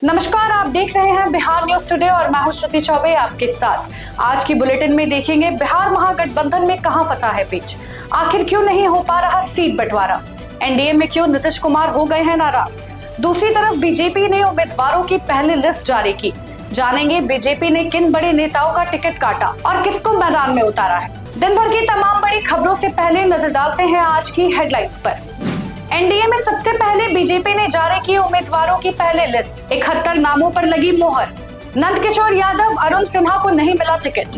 नमस्कार, आप देख रहे हैं बिहार न्यूज टुडे और मैं हूं श्रुति चौबे आपके साथ। आज की बुलेटिन में देखेंगे बिहार महागठबंधन में कहां फंसा है पेच, आखिर क्यों नहीं हो पा रहा सीट बंटवारा, एनडीए में क्यों नीतीश कुमार हो गए हैं नाराज। दूसरी तरफ बीजेपी ने उम्मीदवारों की पहली लिस्ट जारी की। जानेंगे बीजेपी ने किन बड़े नेताओं का टिकट काटा और किसको मैदान में उतारा है। दिन भर की तमाम बड़ी खबरों से पहले नजर डालते हैं आज की हेडलाइंस पर। एनडीए में सबसे पहले बीजेपी ने जारी की उम्मीदवारों की पहली लिस्ट। 71 नामों पर लगी मोहर। नंदकिशोर यादव, अरुण सिन्हा को नहीं मिला टिकट।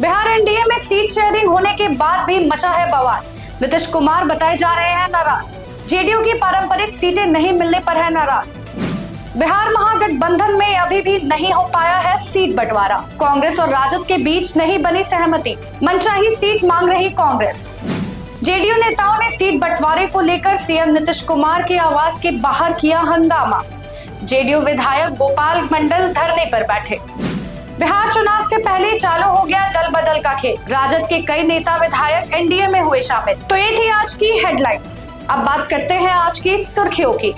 बिहार एनडीए में सीट शेयरिंग होने के बाद भी मचा है बवाल। नीतीश कुमार बताए जा रहे हैं नाराज। जेडीयू की पारंपरिक सीटें नहीं मिलने पर है नाराज। बिहार महागठबंधन में अभी भी नहीं हो पाया है सीट बंटवारा। कांग्रेस और राजद के बीच नहीं बनी सहमति। मनचाही सीट मांग रही कांग्रेस। जेडीयू नेताओं ने सीट बंटवारे को लेकर सीएम नीतीश कुमार के आवास के बाहर किया हंगामा। जेडीयू विधायक गोपाल मंडल धरने पर बैठे। बिहार चुनाव से पहले चालू हो गया दल बदल का खेल। राजद के कई नेता विधायक एनडीए में हुए शामिल। तो ये थी आज की हेडलाइंस। अब बात करते हैं आज की सुर्खियों की।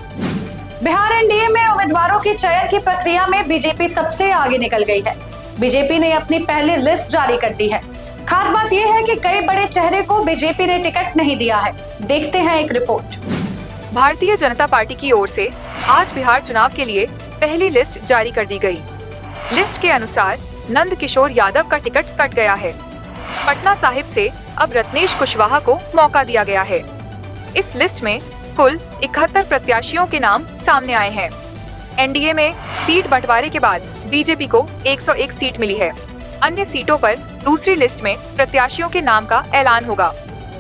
बिहार एनडीए में उम्मीदवारों की चयन की प्रक्रिया में बीजेपी सबसे आगे निकल गई है। बीजेपी ने अपनी पहली लिस्ट जारी कर दी है। खास बात यह है कि कई बड़े चेहरे को बीजेपी ने टिकट नहीं दिया है। देखते हैं एक रिपोर्ट। भारतीय जनता पार्टी की ओर से आज बिहार चुनाव के लिए पहली लिस्ट जारी कर दी गई। लिस्ट के अनुसार नंदकिशोर यादव का टिकट कट गया है। पटना साहिब से अब रत्नेश कुशवाहा को मौका दिया गया है। इस लिस्ट में कुल 71 प्रत्याशियों के नाम सामने आए हैं। एनडीए में सीट बंटवारे के बाद बीजेपी को 101 सीट मिली है। अन्य सीटों पर दूसरी लिस्ट में प्रत्याशियों के नाम का ऐलान होगा।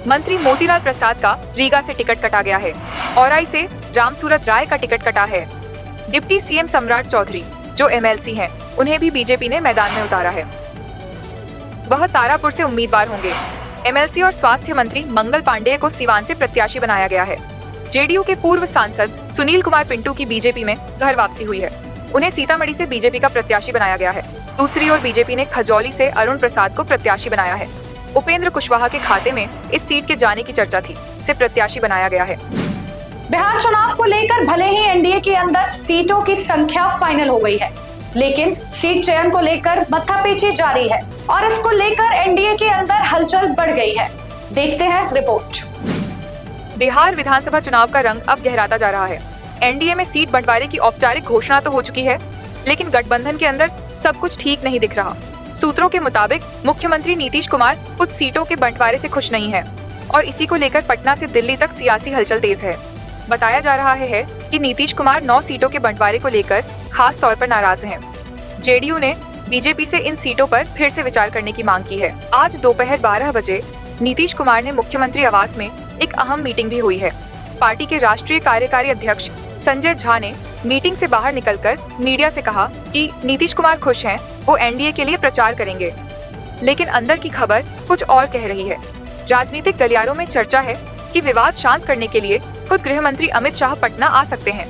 मंत्री मोतीलाल प्रसाद का रीगा से टिकट कटा गया है। औराई से रामसूरत राय का टिकट कटा है। डिप्टी सीएम सम्राट चौधरी जो एमएलसी हैं, उन्हें भी बीजेपी ने मैदान में उतारा है। वह तारापुर से उम्मीदवार होंगे। एमएलसी और स्वास्थ्य मंत्री मंगल पांडेय को सिवान से प्रत्याशी बनाया गया है। जेडीयू के पूर्व सांसद सुनील कुमार पिंटू की बीजेपी में घर वापसी हुई है। उन्हें सीतामढ़ी से बीजेपी का प्रत्याशी बनाया गया है। दूसरी ओर बीजेपी ने खजौली से अरुण प्रसाद को प्रत्याशी बनाया है। उपेंद्र कुशवाहा के खाते में इस सीट के जाने की चर्चा थी, से प्रत्याशी बनाया गया है। बिहार चुनाव को लेकर भले ही एनडीए के अंदर सीटों की संख्या फाइनल हो गई है, लेकिन सीट चयन को लेकर माथापेची जारी है और इसको लेकर एनडीए के अंदर हलचल बढ़ गई है। देखते हैं रिपोर्ट। बिहार विधानसभा चुनाव का रंग अब गहराता जा रहा है। एनडीए में सीट बंटवारे की औपचारिक घोषणा तो हो चुकी है, लेकिन गठबंधन के अंदर सब कुछ ठीक नहीं दिख रहा। सूत्रों के मुताबिक मुख्यमंत्री नीतीश कुमार कुछ सीटों के बंटवारे से खुश नहीं है और इसी को लेकर पटना से दिल्ली तक सियासी हलचल तेज है। बताया जा रहा है कि नीतीश कुमार 9 सीटों के बंटवारे को लेकर खास तौर पर नाराज हैं। जेडीयू ने बीजेपी से इन सीटों पर फिर से विचार करने की मांग की है। आज दोपहर 12 बजे नीतीश कुमार ने मुख्यमंत्री आवास में एक अहम मीटिंग भी हुई है। पार्टी के राष्ट्रीय कार्यकारी अध्यक्ष संजय झा ने मीटिंग से बाहर निकलकर मीडिया से कहा कि नीतीश कुमार खुश हैं, वो एनडीए के लिए प्रचार करेंगे। लेकिन अंदर की खबर कुछ और कह रही है। राजनीतिक गलियारों में चर्चा है कि विवाद शांत करने के लिए खुद गृह मंत्री अमित शाह पटना आ सकते हैं।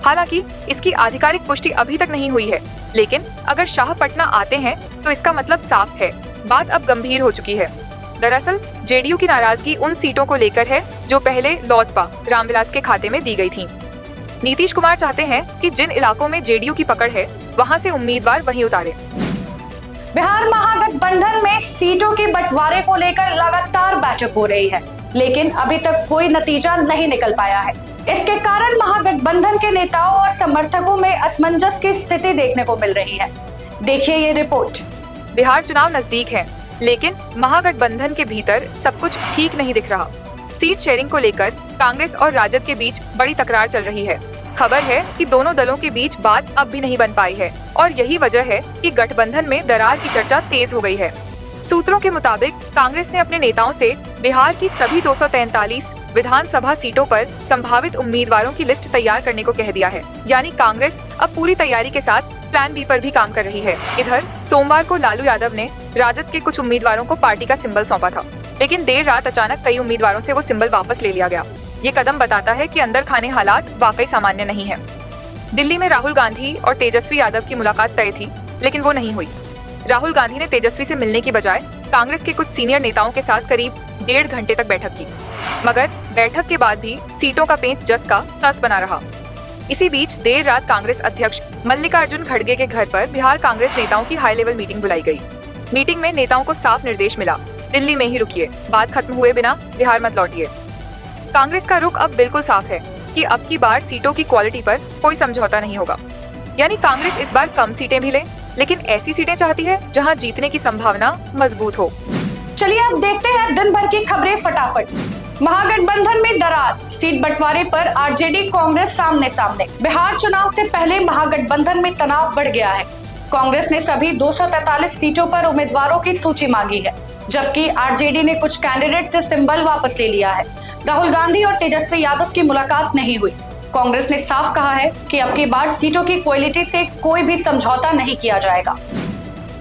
हालांकि इसकी आधिकारिक पुष्टि अभी तक नहीं हुई है, लेकिन अगर शाह पटना आते हैं तो इसका मतलब साफ है, बात अब गंभीर हो चुकी है। दरअसल जेडीयू की नाराजगी उन सीटों को लेकर है जो पहले लोजपा रामविलास के खाते में दी गई थीं। नीतीश कुमार चाहते हैं कि जिन इलाकों में जेडीयू की पकड़ है वहां से उम्मीदवार वहीं उतारे। बिहार महागठबंधन में सीटों के बंटवारे को लेकर लगातार बैठक हो रही है, लेकिन अभी तक कोई नतीजा नहीं निकल पाया है। इसके कारण महागठबंधन के नेताओं और समर्थकों में असमंजस की स्थिति देखने को मिल रही है। देखिए ये रिपोर्ट। बिहार चुनाव नजदीक है, लेकिन महागठबंधन के भीतर सब कुछ ठीक नहीं दिख रहा। सीट शेयरिंग को लेकर कांग्रेस और राजद के बीच बड़ी तकरार चल रही है। खबर है कि दोनों दलों के बीच बात अब भी नहीं बन पाई है और यही वजह है कि गठबंधन में दरार की चर्चा तेज हो गई है। सूत्रों के मुताबिक कांग्रेस ने अपने नेताओं से बिहार की सभी 243 विधानसभा सीटों पर संभावित उम्मीदवारों की लिस्ट तैयार करने को कह दिया है। यानी कांग्रेस अब पूरी तैयारी के साथ प्लान बी पर भी काम कर रही है। इधर सोमवार को लालू यादव ने राजद के कुछ उम्मीदवारों को पार्टी का सिंबल सौंपा था, लेकिन देर रात अचानक कई उम्मीदवारों से वो सिंबल वापस ले लिया गया। ये कदम बताता है कि अंदर खाने हालात वाकई सामान्य नहीं है। दिल्ली में राहुल गांधी और तेजस्वी यादव की मुलाकात तय थी, लेकिन वो नहीं हुई। राहुल गांधी ने तेजस्वी से मिलने की बजाय कांग्रेस के कुछ सीनियर नेताओं के साथ करीब 1.5 घंटे तक बैठक की, मगर बैठक के बाद भी सीटों का पेंच जस का तस बना रहा। इसी बीच देर रात कांग्रेस अध्यक्ष मल्लिकार्जुन खड़गे के घर पर बिहार कांग्रेस नेताओं की हाई लेवल मीटिंग बुलाई गई। मीटिंग में नेताओं को साफ निर्देश मिला, दिल्ली में ही रुकिए, बात खत्म हुए बिना बिहार मत लौटिए। कांग्रेस का रुख अब बिल्कुल साफ है कि अब की बार सीटों की क्वालिटी पर कोई समझौता नहीं होगा। यानी कांग्रेस इस बार कम सीटें भी ले, लेकिन ऐसी सीटें चाहती है जहां जीतने की संभावना मजबूत हो। चलिए अब देखते हैं दिन भर की खबरें फटाफट। महागठबंधन में दरार, सीट बंटवारे पर आरजेडी कांग्रेस सामने सामने। बिहार चुनाव से पहले महागठबंधन में तनाव बढ़ गया है। कांग्रेस ने सभी 243 सीटों पर उम्मीदवारों की सूची मांगी है, जबकि आरजेडी ने कुछ कैंडिडेट से सिंबल वापस ले लिया है। राहुल गांधी और तेजस्वी यादव की मुलाकात नहीं हुई। कांग्रेस ने साफ कहा है कि अब की बार सीटों की क्वालिटी से कोई भी समझौता नहीं किया जाएगा।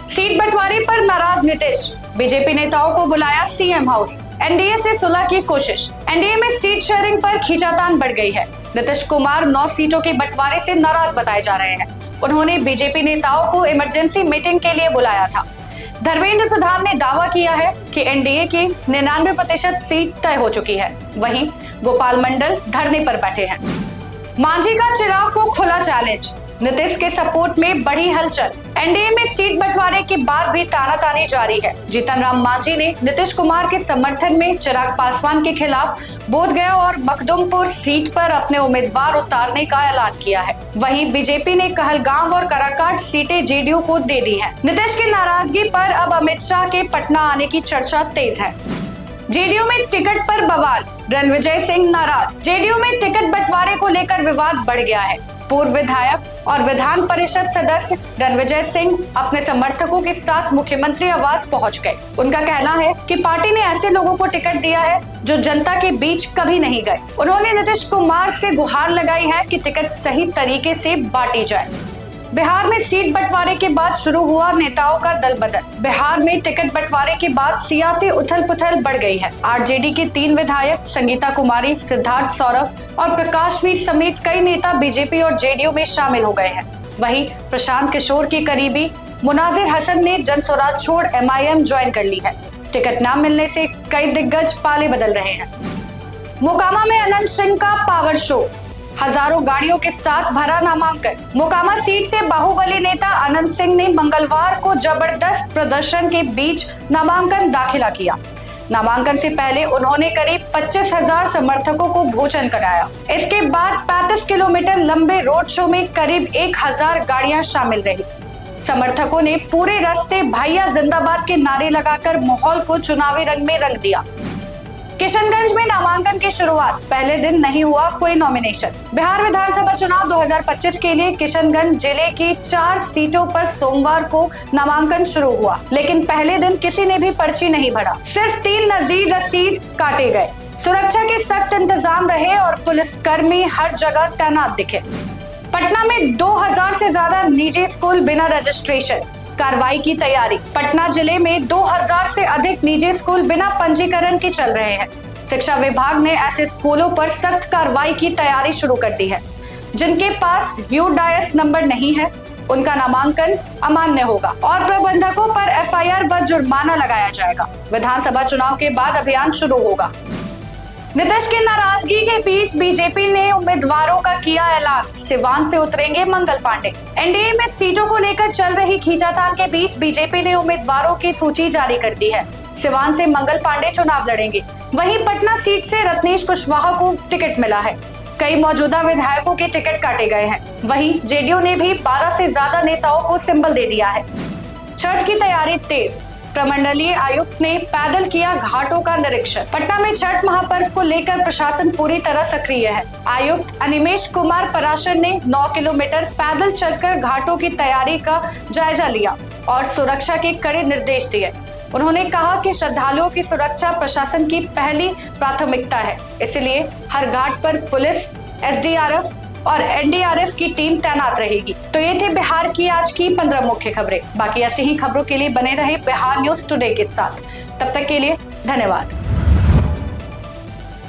सीट बंटवारे पर नाराज नीतीश, बीजेपी नेताओं को बुलाया सीएम हाउस। एनडीए से सुलह की कोशिश, एनडीए में सीट शेयरिंग पर खींचातान बढ़ गई है। नीतीश कुमार 9 सीटों के बंटवारे से नाराज बताए जा रहे हैं। उन्होंने बीजेपी नेताओं को इमरजेंसी मीटिंग के लिए बुलाया था। धर्मेंद्र प्रधान ने दावा किया है कि एनडीए की 99% सीट तय हो चुकी है। वहीं गोपाल मंडल धरने पर बैठे हैं। मांझी का चिराग को खुला चैलेंज, नीतीश के सपोर्ट में बढ़ी हलचल। एनडीए में सीट बंटवारे के बाद भी तानातानी जारी है। जीतन राम मांझी ने नीतीश कुमार के समर्थन में चिराग पासवान के खिलाफ बोधगया और मखदुमपुर सीट पर अपने उम्मीदवार उतारने का ऐलान किया है। वहीं बीजेपी ने कहलगांव और काराकाट सीटें जेडीयू को दे दी हैं। नीतीश की नाराजगी पर अब अमित शाह के पटना आने की चर्चा तेज है। जेडीयू में टिकट पर बवाल, रणविजय सिंह नाराज। जेडीयू में टिकट बंटवारे को लेकर विवाद बढ़ गया है। पूर्व विधायक और विधान परिषद सदस्य रणविजय सिंह अपने समर्थकों के साथ मुख्यमंत्री आवास पहुंच गए। उनका कहना है कि पार्टी ने ऐसे लोगों को टिकट दिया है जो जनता के बीच कभी नहीं गए। उन्होंने नीतीश कुमार से गुहार लगाई है कि टिकट सही तरीके से बांटी जाए। बिहार में सीट बंटवारे के बाद शुरू हुआ नेताओं का दल बदल। बिहार में टिकट बंटवारे के बाद सियासी उथल पुथल बढ़ गई है। आरजेडी के 3 विधायक संगीता कुमारी, सिद्धार्थ सौरभ और प्रकाश वीर समेत कई नेता बीजेपी और जेडीयू में शामिल हो गए हैं। वहीं प्रशांत किशोर की करीबी मुनाजिर हसन ने जन स्वराज छोड़ एमआईएम ज्वाइन कर ली है। टिकट न मिलने से कई दिग्गज पाले बदल रहे हैं। मोकामा में अनंत सिंह का पावर शो, हजारों गाड़ियों के साथ भरा नामांकन। मोकामा सीट से बाहुबली नेता अनंत सिंह ने मंगलवार को जबरदस्त प्रदर्शन के बीच नामांकन दाखिला किया। नामांकन से पहले उन्होंने करीब 25,000 समर्थकों को भोजन कराया। इसके बाद 35 किलोमीटर लंबे रोड शो में करीब 1,000 गाड़ियां शामिल रही। समर्थकों ने पूरे रास्ते भैया जिंदाबाद के नारे लगाकर माहौल को चुनावी रंग में रंग दिया। किशनगंज में नामांकन की शुरुआत, पहले दिन नहीं हुआ कोई नॉमिनेशन। बिहार विधानसभा चुनाव 2025 के लिए किशनगंज जिले की 4 सीटों पर सोमवार को नामांकन शुरू हुआ, लेकिन पहले दिन किसी ने भी पर्ची नहीं भरा। सिर्फ 3 नजीर रसीद काटे गए। सुरक्षा के सख्त इंतजाम रहे और पुलिसकर्मी हर जगह तैनात दिखे। पटना में 2000 से ज्यादा निजी स्कूल बिना रजिस्ट्रेशन, कार्रवाई की तैयारी। पटना जिले में 2000 से अधिक निजी स्कूल बिना पंजीकरण के चल रहे हैं। शिक्षा विभाग ने ऐसे स्कूलों पर सख्त कार्रवाई की तैयारी शुरू कर दी है। जिनके पास यूडाइस नंबर नहीं है, उनका नामांकन अमान्य होगा और प्रबंधकों पर एफआईआर व जुर्माना लगाया जाएगा। विधानसभा चुनाव के बाद अभियान शुरू होगा। नीतीश की नाराजगी के बीच बीजेपी ने उम्मीदवारों का किया ऐलान, सिवान से उतरेंगे मंगल पांडे। एनडीए में सीटों को लेकर चल रही खींचातान के बीच बीजेपी ने उम्मीदवारों की सूची जारी कर दी है। सिवान से मंगल पांडे चुनाव लड़ेंगे। वहीं पटना सीट से रत्नेश कुशवाहा को टिकट मिला है। कई मौजूदा विधायकों के टिकट काटे गए हैं। वहीं जेडीयू ने भी 12 से ज्यादा नेताओं को सिंबल दे दिया है। छठ की तैयारी तेज, प्रमंडलीय आयुक्त ने पैदल किया घाटों का निरीक्षण। पटना में छठ महापर्व को लेकर प्रशासन पूरी तरह सक्रिय है। आयुक्त अनिमेश कुमार पराशर ने 9 किलोमीटर पैदल चलकर घाटों की तैयारी का जायजा लिया और सुरक्षा के कड़े निर्देश दिए। उन्होंने कहा कि श्रद्धालुओं की सुरक्षा प्रशासन की पहली प्राथमिकता है, इसलिए हर घाट पर पुलिस, एसडीआरएफ और एनडीआरएफ की टीम तैनात रहेगी। तो ये थे बिहार की आज की 15 मुख्य खबरें। बाकी ऐसी ही खबरों के लिए बने रहे बिहार न्यूज टुडे के साथ। तब तक के लिए धन्यवाद।